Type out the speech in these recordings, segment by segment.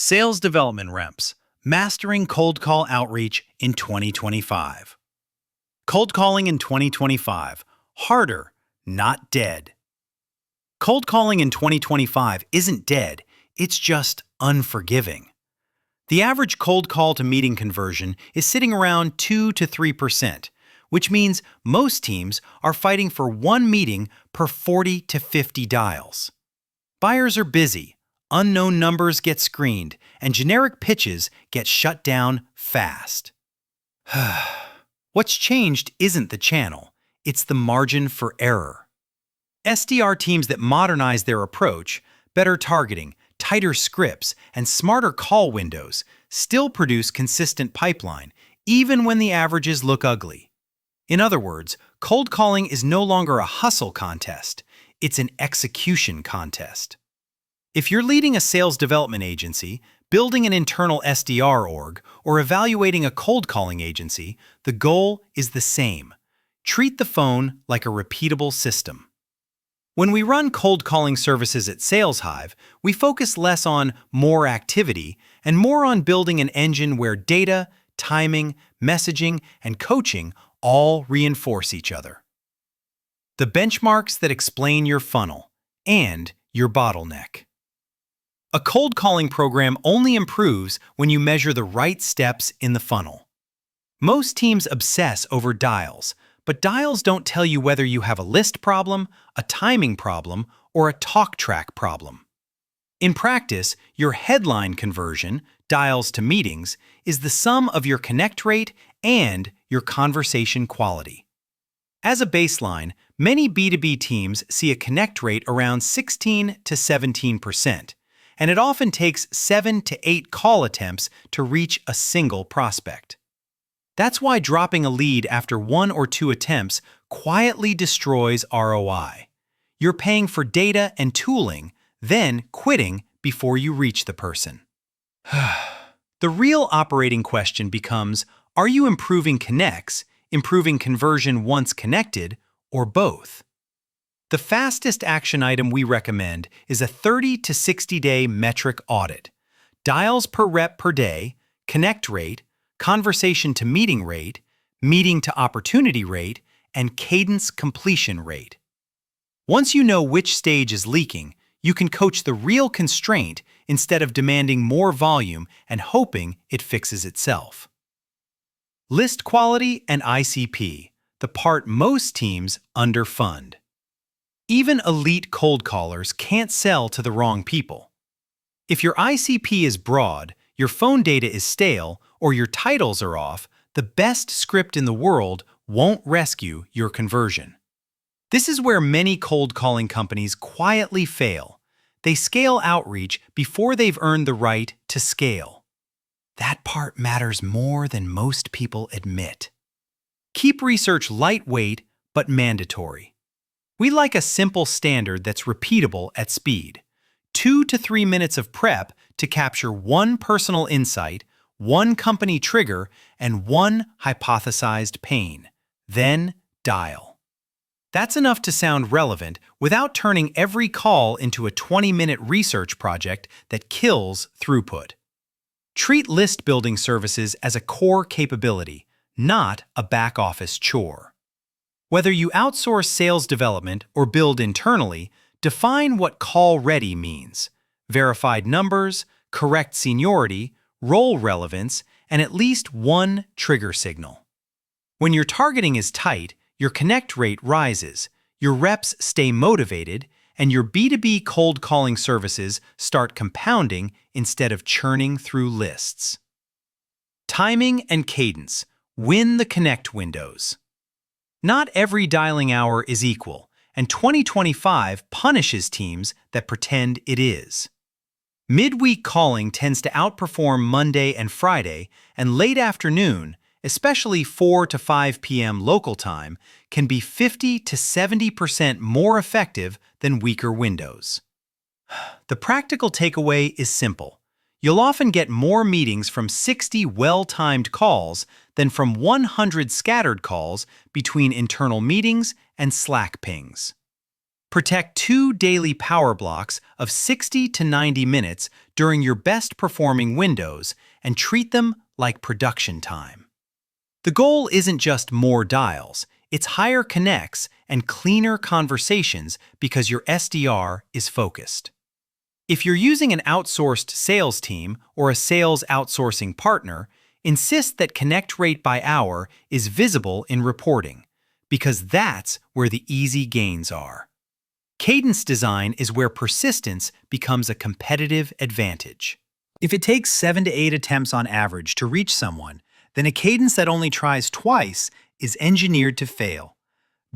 Sales Development Reps, Mastering Cold Call Outreach in 2025. Cold calling in 2025, harder, not dead. Cold calling in 2025 isn't dead, it's just unforgiving. The average cold call to meeting conversion is sitting around 2 to 3%, which means most teams are fighting for one meeting per 40 to 50 dials. Buyers are busy, unknown numbers get screened, and generic pitches get shut down fast. What's changed isn't the channel, it's the margin for error. SDR teams that modernize their approach, better targeting, tighter scripts, and smarter call windows still produce consistent pipeline, even when the averages look ugly. In other words, cold calling is no longer a hustle contest, it's an execution contest. If you're leading a sales development agency, building an internal SDR org, or evaluating a cold calling agency, the goal is the same. Treat the phone like a repeatable system. When we run cold calling services at SalesHive, we focus less on more activity and more on building an engine where data, timing, messaging, and coaching all reinforce each other. The benchmarks that explain your funnel and your bottleneck. A cold calling program only improves when you measure the right steps in the funnel. Most teams obsess over dials, but dials don't tell you whether you have a list problem, a timing problem, or a talk track problem. In practice, your headline conversion, dials to meetings, is the sum of your connect rate and your conversation quality. As a baseline, many B2B teams see a connect rate around 16 to 17%, and it often takes 7 to 8 call attempts to reach a single prospect. That's why dropping a lead after 1 or 2 attempts quietly destroys ROI. You're paying for data and tooling, then quitting before you reach the person. The real operating question becomes, are you improving connects, improving conversion once connected, or both? The fastest action item we recommend is a 30 to 60-day metric audit. Dials per rep per day, connect rate, conversation to meeting rate, meeting to opportunity rate, and cadence completion rate. Once you know which stage is leaking, you can coach the real constraint instead of demanding more volume and hoping it fixes itself. List quality and ICP, the part most teams underfund. Even elite cold callers can't sell to the wrong people. If your ICP is broad, your phone data is stale, or your titles are off, the best script in the world won't rescue your conversion. This is where many cold calling companies quietly fail. They scale outreach before they've earned the right to scale. That part matters more than most people admit. Keep research lightweight but mandatory. We like a simple standard that's repeatable at speed. 2 to 3 minutes of prep to capture one personal insight, one company trigger, and one hypothesized pain. Then dial. That's enough to sound relevant without turning every call into a 20-minute research project that kills throughput. Treat list building services as a core capability, not a back-office chore. Whether you outsource sales development or build internally, define what call-ready means: verified numbers, correct seniority, role relevance, and at least one trigger signal. When your targeting is tight, your connect rate rises, your reps stay motivated, and your B2B cold calling services start compounding instead of churning through lists. Timing and cadence. Win the connect windows. Not every dialing hour is equal, and 2025 punishes teams that pretend it is. Midweek calling tends to outperform Monday and Friday, and late afternoon, especially 4 to 5 p.m. local time, can be 50 to 70% more effective than weaker windows. The practical takeaway is simple. You'll often get more meetings from 60 well-timed calls than from 100 scattered calls between internal meetings and Slack pings. Protect 2 daily power blocks of 60 to 90 minutes during your best performing windows and treat them like production time. The goal isn't just more dials, it's higher connects and cleaner conversations because your SDR is focused. If you're using an outsourced sales team or a sales outsourcing partner, insist that connect rate by hour is visible in reporting, because that's where the easy gains are. Cadence design is where persistence becomes a competitive advantage. If it takes 7 to 8 attempts on average to reach someone, then a cadence that only tries twice is engineered to fail.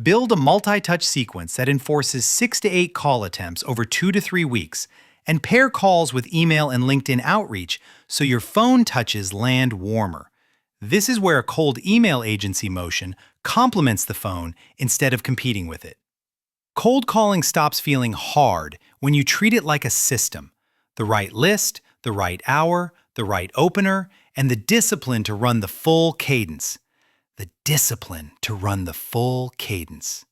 Build a multi-touch sequence that enforces 6 to 8 call attempts over 2 to 3 weeks, and pair calls with email and LinkedIn outreach so your phone touches land warmer. This is where a cold email agency motion complements the phone instead of competing with it. Cold calling stops feeling hard when you treat it like a system. The right list, the right hour, the right opener, and the discipline to run the full cadence. The discipline to run the full cadence.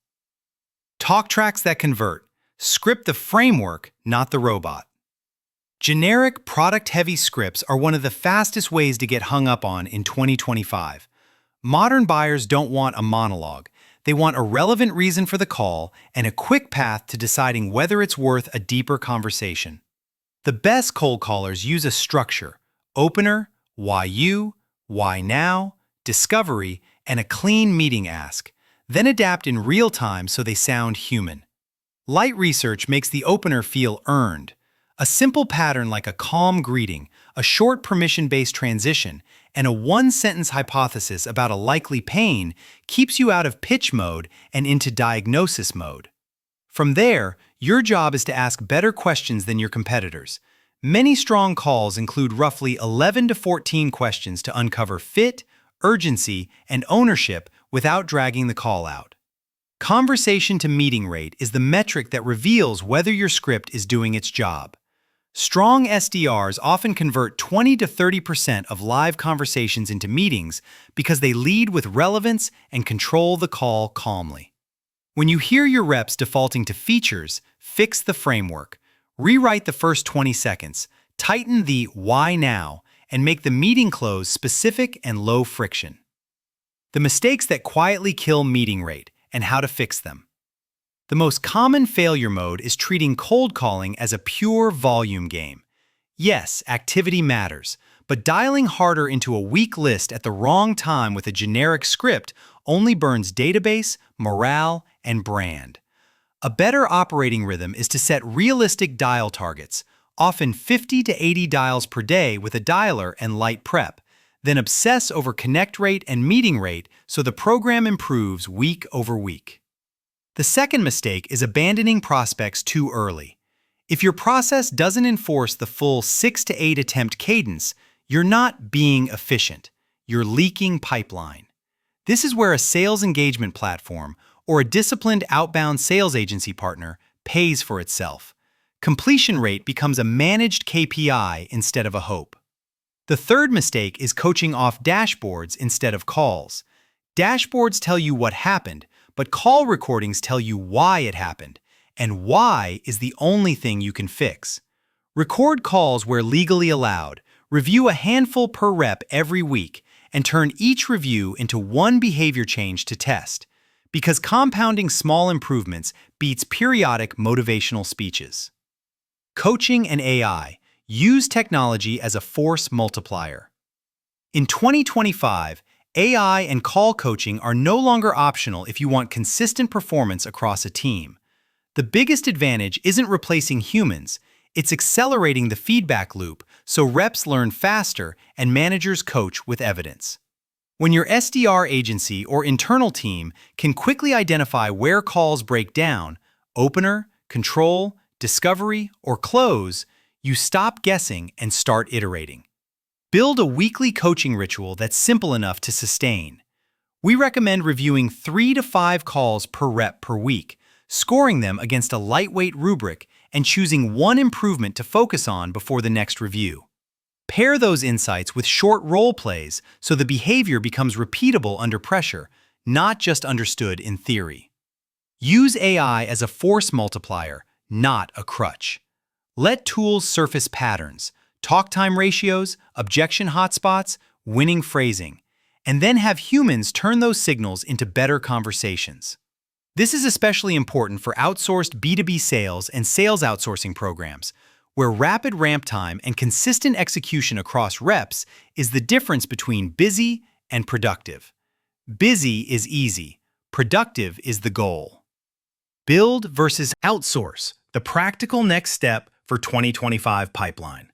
Talk tracks that convert. Script the framework, not the robot. Generic, product-heavy scripts are one of the fastest ways to get hung up on in 2025. Modern buyers don't want a monologue. They want a relevant reason for the call and a quick path to deciding whether it's worth a deeper conversation. The best cold callers use a structure: opener, why you, why now, discovery, and a clean meeting ask. Then adapt in real time so they sound human. Light research makes the opener feel earned. A simple pattern like a calm greeting, a short permission-based transition, and a one-sentence hypothesis about a likely pain keeps you out of pitch mode and into diagnosis mode. From there, your job is to ask better questions than your competitors. Many strong calls include roughly 11 to 14 questions to uncover fit, urgency, and ownership without dragging the call out. Conversation to meeting rate is the metric that reveals whether your script is doing its job. Strong SDRs often convert 20 to 30% of live conversations into meetings because they lead with relevance and control the call calmly. When you hear your reps defaulting to features, fix the framework. Rewrite the first 20 seconds, tighten the why now, and make the meeting close specific and low friction. The mistakes that quietly kill meeting rate and how to fix them. The most common failure mode is treating cold calling as a pure volume game. Yes, activity matters, but dialing harder into a weak list at the wrong time with a generic script only burns database, morale, and brand. A better operating rhythm is to set realistic dial targets, often 50 to 80 dials per day with a dialer and light prep, then obsess over connect rate and meeting rate so the program improves week over week. The second mistake is abandoning prospects too early. If your process doesn't enforce the full 6 to 8 attempt cadence, you're not being efficient. You're leaking pipeline. This is where a sales engagement platform or a disciplined outbound sales agency partner pays for itself. Completion rate becomes a managed KPI instead of a hope. The third mistake is coaching off dashboards instead of calls. Dashboards tell you what happened, but call recordings tell you why it happened, and why is the only thing you can fix. Record calls where legally allowed, review a handful per rep every week, and turn each review into one behavior change to test, because compounding small improvements beats periodic motivational speeches. Coaching and AI. Use technology as a force multiplier. In 2025, AI and call coaching are no longer optional if you want consistent performance across a team. The biggest advantage isn't replacing humans, it's accelerating the feedback loop so reps learn faster and managers coach with evidence. When your SDR agency or internal team can quickly identify where calls break down, opener, control, discovery, or close, you stop guessing and start iterating. Build a weekly coaching ritual that's simple enough to sustain. We recommend reviewing 3 to 5 calls per rep per week, scoring them against a lightweight rubric, and choosing one improvement to focus on before the next review. Pair those insights with short role plays so the behavior becomes repeatable under pressure, not just understood in theory. Use AI as a force multiplier, not a crutch. Let tools surface patterns, talk time ratios, objection hotspots, winning phrasing, and then have humans turn those signals into better conversations. This is especially important for outsourced B2B sales and sales outsourcing programs, where rapid ramp time and consistent execution across reps is the difference between busy and productive. Busy is easy, productive is the goal. Build versus outsource, the practical next step for 2025 pipeline.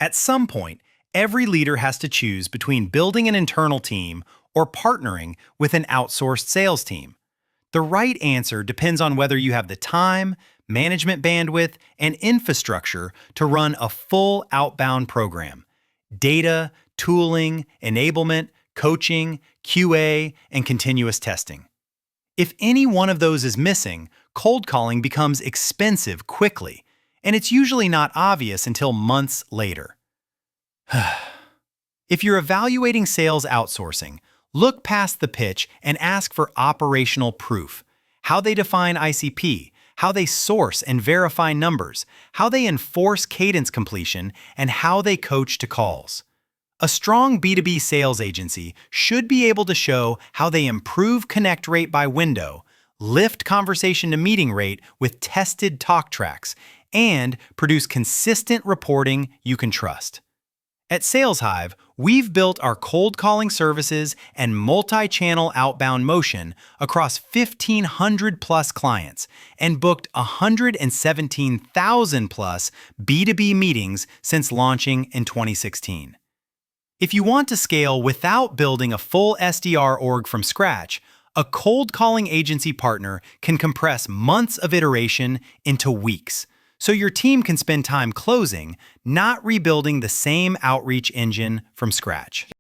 At some point, every leader has to choose between building an internal team or partnering with an outsourced sales team. The right answer depends on whether you have the time, management bandwidth, and infrastructure to run a full outbound program. Data, tooling, enablement, coaching, QA, and continuous testing. If any one of those is missing, cold calling becomes expensive quickly, and it's usually not obvious until months later. If you're evaluating sales outsourcing, look past the pitch and ask for operational proof. How they define ICP, how they source and verify numbers, how they enforce cadence completion, and how they coach to calls. A strong B2B sales agency should be able to show how they improve connect rate by window, lift conversation to meeting rate with tested talk tracks, and produce consistent reporting you can trust. At SalesHive, we've built our cold calling services and multi-channel outbound motion across 1,500 plus clients and booked 117,000 plus B2B meetings since launching in 2016. If you want to scale without building a full SDR org from scratch, a cold calling agency partner can compress months of iteration into weeks, so your team can spend time closing, not rebuilding the same outreach engine from scratch.